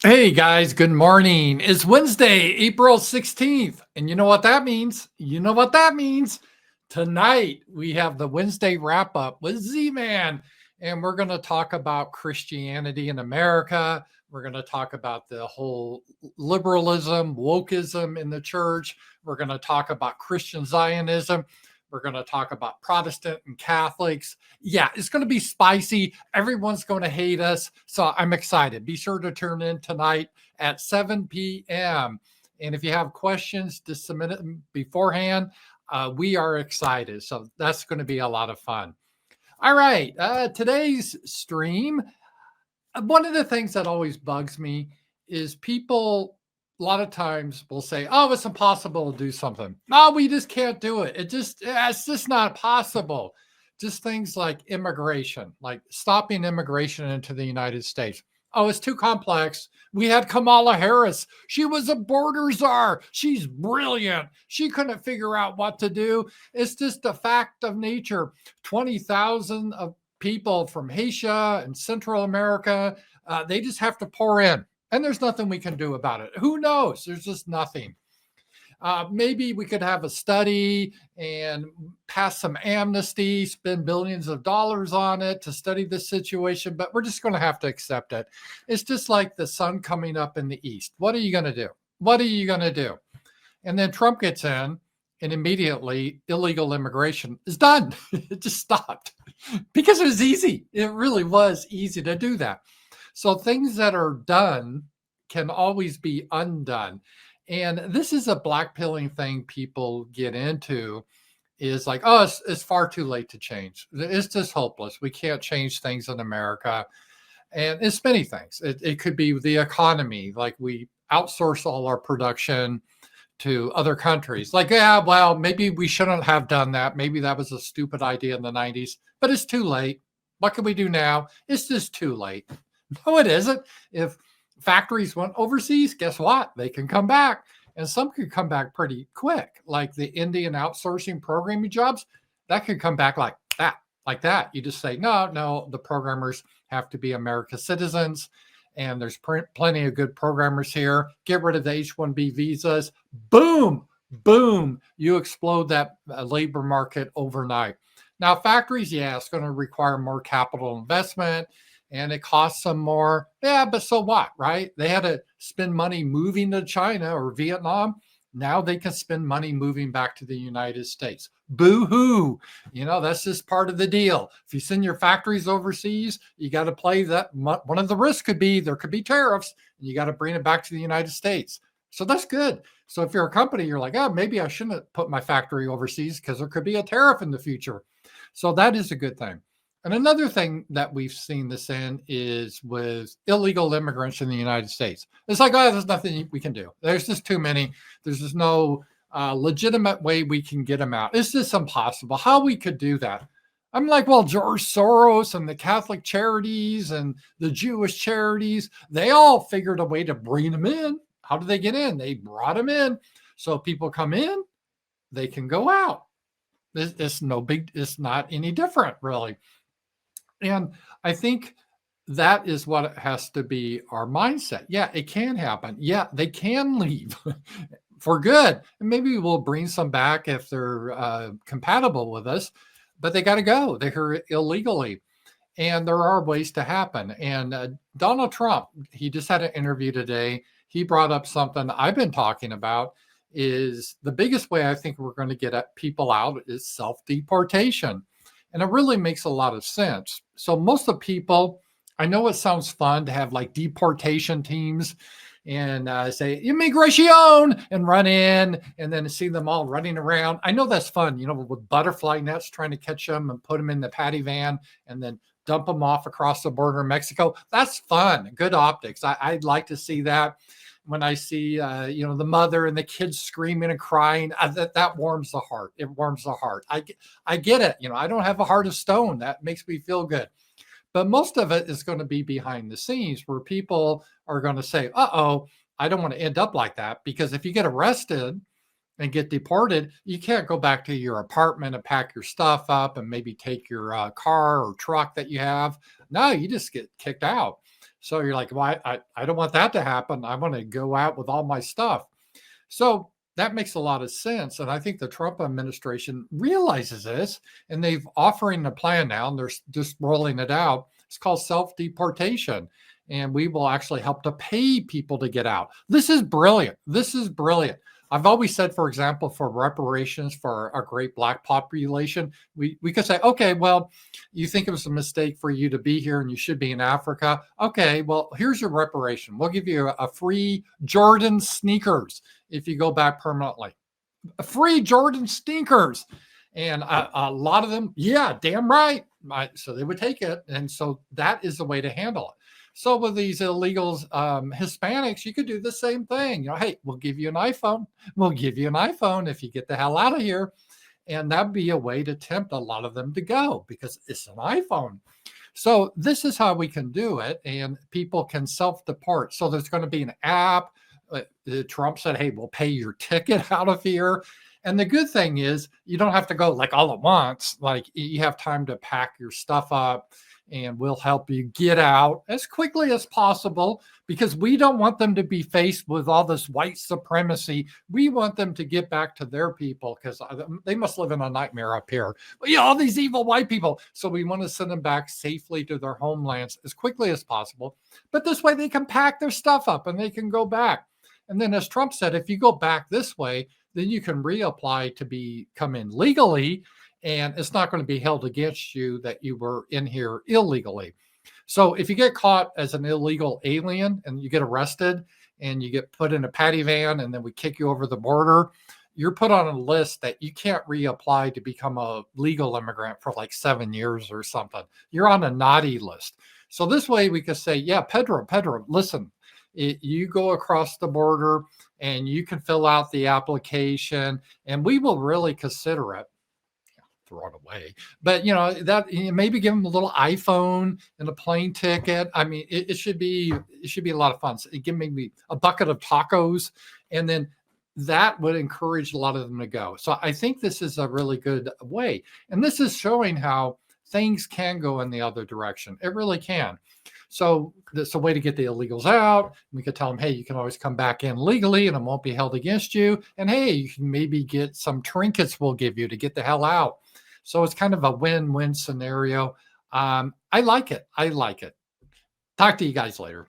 Hey guys, good morning. It's Wednesday, April 16th. And you know what that means? You know what that means? Tonight we have the Wednesday wrap up with Z Man, and we're going to talk about Christianity in America. We're going to talk about the whole liberalism, wokeism in the church. We're going to talk about Christian Zionism. We're going to talk about Protestant and Catholics. Yeah, it's going to be spicy. Everyone's going to hate us. So I'm excited. Be sure to tune in tonight at 7 p.m. And if you have questions, just submit it beforehand. We are excited. So that's going to be a lot of fun. All right. Today's stream, one of the things that always bugs me is people a lot of times will say, "Oh, it's impossible to do something. No, we just can't do it. It's just not possible." Just things like immigration, like stopping immigration into the United States. Oh, it's too complex. We had Kamala Harris. She was a border czar. She's brilliant. She couldn't figure out what to do. It's just a fact of nature. 20,000 of people from Haiti and Central America, they just have to pour in. And there's nothing we can do about it. Who knows? There's just nothing. Maybe we could have a study and pass some amnesty, spend billions of dollars on it to study the situation, but we're just going to have to accept it. It's just like the sun coming up in the east. What are you going to do? What are you going to do? And then Trump gets in, and immediately illegal immigration is done. It just stopped because it was easy. It really was easy to do that. So things that are done can always be undone. And this is a blackpilling thing people get into, is like, oh, it's far too late to change. It's just hopeless. We can't change things in America. And it's many things. It could be the economy, like we outsource all our production to other countries. Like, yeah, well, maybe we shouldn't have done that. Maybe that was a stupid idea in the 90s, but it's too late. What can we do now? It's just too late. No, it isn't. If factories went overseas, guess what? They can come back. And some could come back pretty quick, like the Indian outsourcing programming jobs. That could come back like that, like that. You just say, no, the programmers have to be American citizens. And there's plenty of good programmers here. Get rid of the H-1B visas. Boom, boom. You explode that labor market overnight. Now, factories, yeah, it's going to require more capital investment and it costs them more. Yeah, but so what, right? They had to spend money moving to China or Vietnam. Now they can spend money moving back to the United States. Boo hoo. That's just part of the deal. If you send your factories overseas, you got to play that. One of the risks could be there could be tariffs, and you got to bring it back to the United States. So that's good. So if you're a company, you're like, oh, maybe I shouldn't put my factory overseas because there could be a tariff in the future. So that is a good thing. And another thing that we've seen this in is with illegal immigrants in the United States. It's like, oh, there's nothing we can do. There's just too many. There's just no legitimate way we can get them out. It's just impossible. How we could do that? I'm like, well, George Soros and the Catholic charities and the Jewish charities, they all figured a way to bring them in. How do they get in? They brought them in. So people come in, they can go out. It's no big, it's not any different, really. And I think that is what has to be our mindset. Yeah, it can happen. Yeah, they can leave for good. And maybe we'll bring some back if they're compatible with us, but they got to go. They're here illegally. And there are ways to happen. And Donald Trump, he just had an interview today. He brought up something I've been talking about is the biggest way I think we're going to get people out is self-deportation. And it really makes a lot of sense. So most of the people, I know it sounds fun to have like deportation teams and say immigration and run in and then see them all running around. I know that's fun, with butterfly nets trying to catch them and put them in the paddy van and then dump them off across the border in Mexico. That's fun. Good optics. I'd like to see that. When I see, the mother and the kids screaming and crying, that warms the heart. It warms the heart. I get it. I don't have a heart of stone. That makes me feel good. But most of it is going to be behind the scenes where people are going to say, uh-oh, I don't want to end up like that. Because if you get arrested and get deported, you can't go back to your apartment and pack your stuff up and maybe take your car or truck that you have. No, you just get kicked out. So you're like, well, I don't want that to happen. I want to go out with all my stuff. So that makes a lot of sense. And I think the Trump administration realizes this, and they've offering a plan now, and they're just rolling it out. It's called self-deportation. And we will actually help to pay people to get out. This is brilliant. This is brilliant. I've always said, for example, for reparations for our great Black population, we could say, okay, well, you think it was a mistake for you to be here and you should be in Africa. Okay, well, here's your reparation. We'll give you a free Jordan sneakers if you go back permanently. A free Jordan sneakers. And a lot of them, yeah, damn right. So they would take it. And so that is the way to handle it. So with these illegals, Hispanics, you could do the same thing. Hey, we'll give you an iPhone. We'll give you an iPhone if you get the hell out of here. And that'd be a way to tempt a lot of them to go because it's an iPhone. So this is how we can do it. And people can self-depart. So there's going to be an app. Trump said, hey, we'll pay your ticket out of here. And the good thing is you don't have to go like all at once. Like you have time to pack your stuff up, and we'll help you get out as quickly as possible because we don't want them to be faced with all this white supremacy. We want them to get back to their people because they must live in a nightmare up here. All these evil white people. So we want to send them back safely to their homelands as quickly as possible. But this way they can pack their stuff up and they can go back. And then as Trump said, if you go back this way, then you can reapply to come in legally, and it's not going to be held against you that you were in here illegally. So if you get caught as an illegal alien and you get arrested and you get put in a paddy van and then we kick you over the border, you're put on a list that you can't reapply to become a legal immigrant for like 7 years or something. You're on a naughty list. So this way we could say, yeah, Pedro, listen, you go across the border and you can fill out the application and we will really consider it. Throw it away, but that maybe give them a little iPhone and a plane ticket. I mean, it should be a lot of fun. So give maybe a bucket of tacos, and then that would encourage a lot of them to go. So I think this is a really good way, and this is showing how things can go in the other direction. It really can. So that's a way to get the illegals out. We could tell them, hey, you can always come back in legally and it won't be held against you. And hey, you can maybe get some trinkets we'll give you to get the hell out. So it's kind of a win-win scenario. I like it. Talk to you guys later.